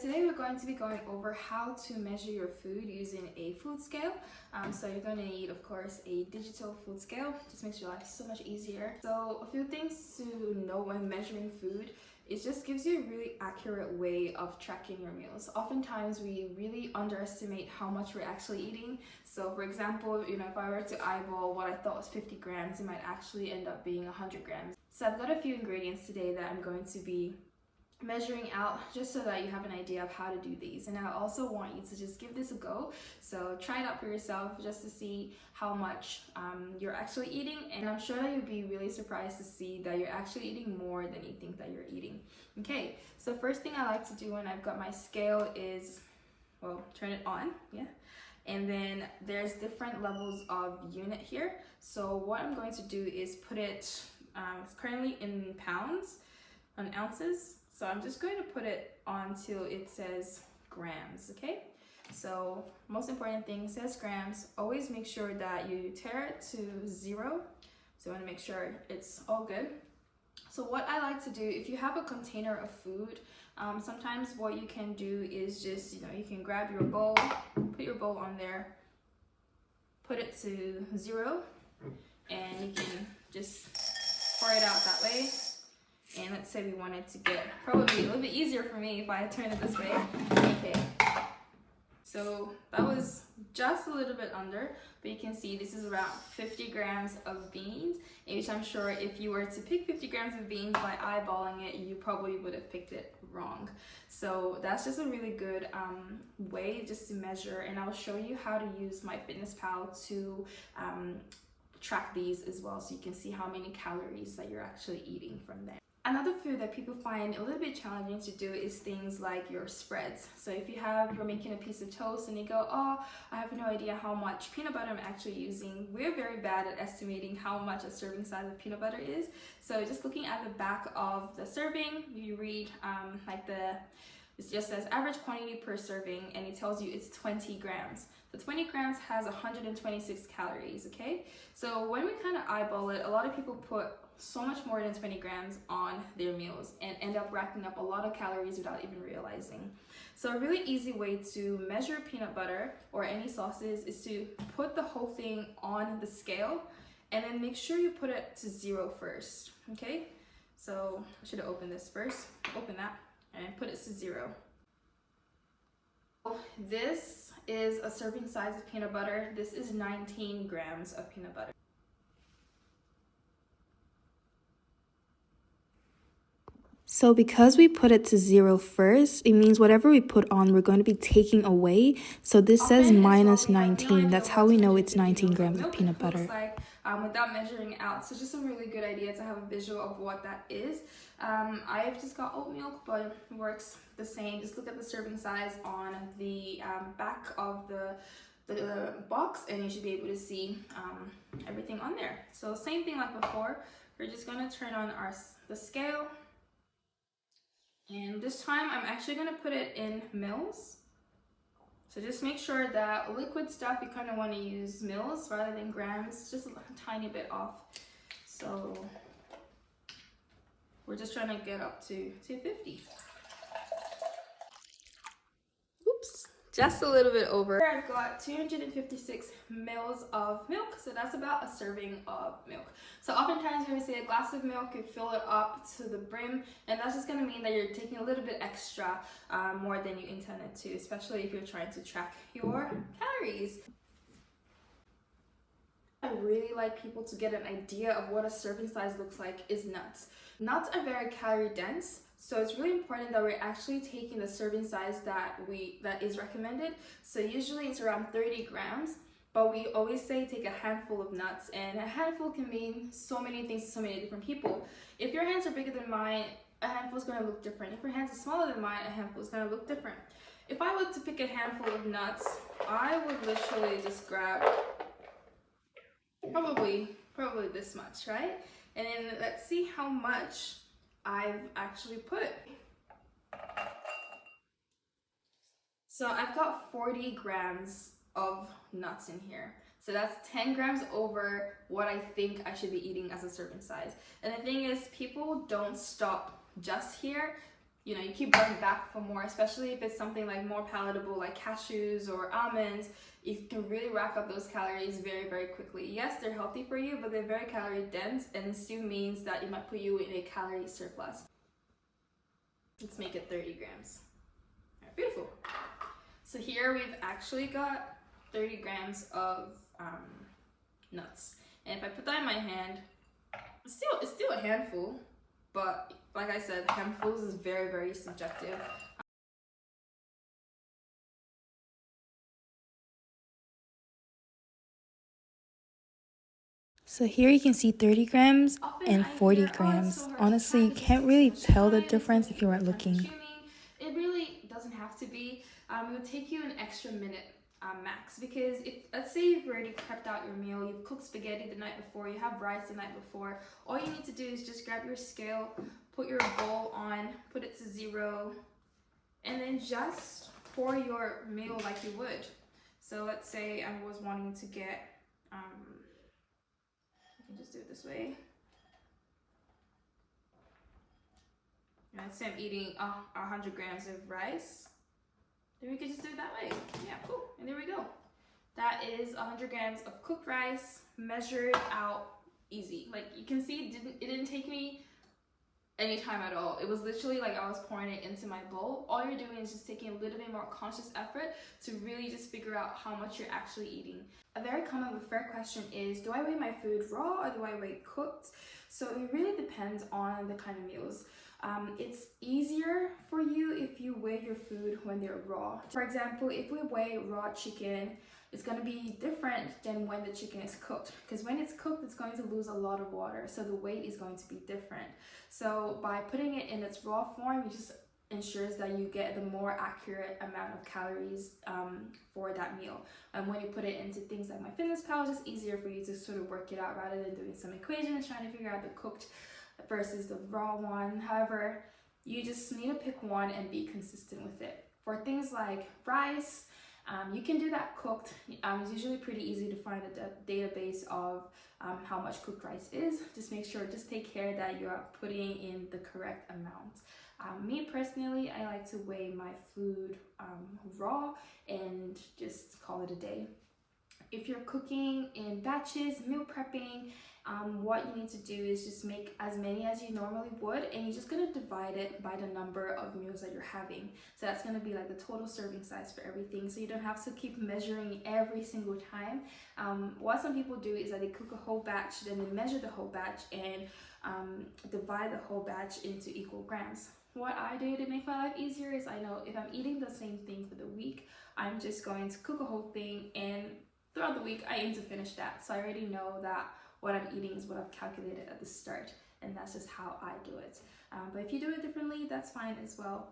Today we're going to be going over how to measure your food using a food scale. So you're going to need, of course, a digital food scale. Just makes your life so much easier. So a few things to know when measuring food. It just gives you a really accurate way of tracking your meals. Oftentimes we really underestimate how much we're actually eating. So for example, if I were to eyeball what I thought was 50 grams, it might actually end up being 100 grams. So I've got a few ingredients today that I'm going to be measuring out just so that you have an idea of how to do these. And I also want you to just give this a go. So try it out for yourself just to see how much you're actually eating, and I'm sure that you'll be really surprised to see that you're actually eating more than you think that you're eating. Okay, so first thing I like to do when I've got my scale is, well, turn it on, and then there's different levels of unit here. So what I'm going to do is put it, it's currently in pounds, on ounces. So I'm just going to put it on till it says grams, okay? So most important thing, says grams. Always make sure that you tear it to 0. So I want to make sure it's all good. So what I like to do, if you have a container of food, sometimes what you can do is just, you can grab your bowl, put your bowl on there, put it to 0, and you can just pour it out that way. And let's say we wanted to get probably a little bit easier for me if I turn it this way. Okay, so that was just a little bit under, but you can see this is around 50 grams of beans, which I'm sure if you were to pick 50 grams of beans by eyeballing it, you probably would have picked it wrong. So that's just a really good way just to measure, and I'll show you how to use MyFitnessPal to track these as well, so you can see how many calories that you're actually eating from there. Another food that people find a little bit challenging to do is things like your spreads. So if you're making a piece of toast and you go, oh, I have no idea how much peanut butter I'm actually using. We're very bad at estimating how much a serving size of peanut butter is. So just looking at the back of the serving, you read it just says average quantity per serving, and it tells you it's 20 grams. So 20 grams has 126 calories, okay? So when we kind of eyeball it, a lot of people put so much more than 20 grams on their meals and end up racking up a lot of calories without even realizing. So a really easy way to measure peanut butter or any sauces is to put the whole thing on the scale and then make sure you put it to 0 first, okay? So I should have opened this first. Open that and put it to 0. This is a serving size of peanut butter. This is 19 grams of peanut butter. So because we put it to 0 first, it means whatever we put on, we're going to be taking away. So this says minus 19. That's how we know it's 19 grams of peanut butter. Without measuring it out. So just a really good idea to have a visual of what that is. I've just got oat milk, but it works the same. Just look at the serving size on the back of the box, and you should be able to see everything on there. So same thing like before. We're just going to turn on the scale. And this time I'm actually going to put it in mils. So just make sure that liquid stuff, you kind of want to use mils rather than grams, just a tiny bit off. So we're just trying to get up to 250. Oops, just a little bit over. I've got 256 mils of milk, so that's about a serving of milk. So oftentimes when we say a glass of milk, you fill it up to the brim, and that's just going to mean that you're taking a little bit extra, more than you intended to, especially if you're trying to track your calories. I really like people to get an idea of what a serving size looks like is nuts. Nuts are very calorie dense, so it's really important that we're actually taking the serving size that is recommended. So usually it's around 30 grams, but we always say take a handful of nuts, and a handful can mean so many things to so many different people. If your hands are bigger than mine, a handful is going to look different. If your hands are smaller than mine, a handful is going to look different. If I were to pick a handful of nuts, I would literally just grab probably this much, right? And then let's see how much I've actually put. So I've got 40 grams of nuts in here. So that's 10 grams over what I think I should be eating as a serving size. And the thing is, people don't stop just here. you know, you keep going back for more, especially if it's something like more palatable like cashews or almonds. You can really rack up those calories very, very quickly. Yes, they're healthy for you, but they're very calorie dense, and it still means that it might put you in a calorie surplus. Let's make it 30 grams. All right, beautiful. So here we've actually got 30 grams of nuts. And if I put that in my hand, it's still a handful, but like I said, handfuls is very, very subjective. So here you can see 30 grams and 40 grams. Honestly, you can't really tell the difference if you aren't looking. It really doesn't have to be. It would take you an extra minute max, because if, let's say you've already prepped out your meal, you've cooked spaghetti the night before, you have rice the night before, all you need to do is just grab your scale, put your bowl on, put it to 0, and then just pour your meal like you would. So let's say I was wanting to get, I can just do it this way. Let's say I'm eating 100 grams of rice. Then we could just do it that way. Yeah, cool. And there we go. That is 100 grams of cooked rice, measured out easy. Like you can see, it didn't take me any time at all. It was literally like I was pouring it into my bowl. All you're doing is just taking a little bit more conscious effort to really just figure out how much you're actually eating. A very common but fair question is, do I weigh my food raw or do I weigh cooked? So it really depends on the kind of meals. It's easier for you if you weigh your food when they're raw. For example, if we weigh raw chicken, it's going to be different than when the chicken is cooked, because when it's cooked, it's going to lose a lot of water, so the weight is going to be different. So by putting it in its raw form, it just ensures that you get the more accurate amount of calories for that meal. And when you put it into things like MyFitnessPal, it's just easier for you to sort of work it out rather than doing some equations trying to figure out the cooked versus the raw one. However, you just need to pick one and be consistent with it. For things like rice, you can do that cooked. It's usually pretty easy to find a database of how much cooked rice is. Just make sure, just take care that you're putting in the correct amount. Me personally, I like to weigh my food raw and just call it a day. If you're cooking in batches, meal prepping, what you need to do is just make as many as you normally would, and you're just going to divide it by the number of meals that you're having. So that's going to be like the total serving size for everything, so you don't have to keep measuring every single time. What some people do is that they cook a whole batch, then they measure the whole batch and divide the whole batch into equal grams. What I do to make my life easier is, I know if I'm eating the same thing for the week, I'm just going to cook a whole thing, and throughout the week I aim to finish that. So I already know that what I'm eating is what I've calculated at the start, and that's just how I do it. But if you do it differently, that's fine as well.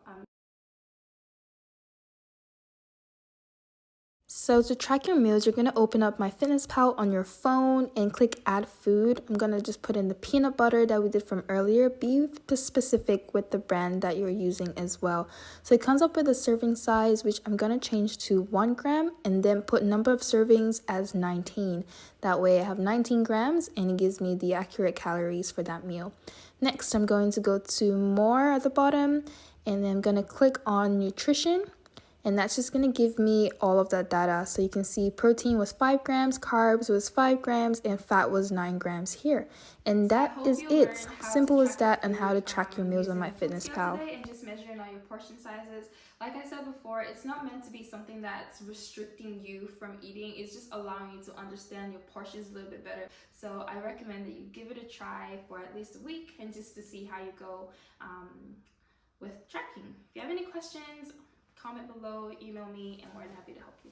So to track your meals, you're going to open up MyFitnessPal on your phone and click add food. I'm going to just put in the peanut butter that we did from earlier. Be specific with the brand that you're using as well. So it comes up with a serving size, which I'm going to change to 1 gram, and then put number of servings as 19. That way I have 19 grams and it gives me the accurate calories for that meal. Next, I'm going to go to more at the bottom, and then I'm going to click on nutrition. And that's just going to give me all of that data. So you can see protein was 5 grams, carbs was 5 grams, and fat was 9 grams here. And that is it. Simple as that, on how to track your meals on MyFitnessPal. And just measuring all your portion sizes. Like I said before, it's not meant to be something that's restricting you from eating. It's just allowing you to understand your portions a little bit better. So I recommend that you give it a try for at least a week, and just to see how you go with tracking. If you have any questions, comment below, email me, and we're happy to help you.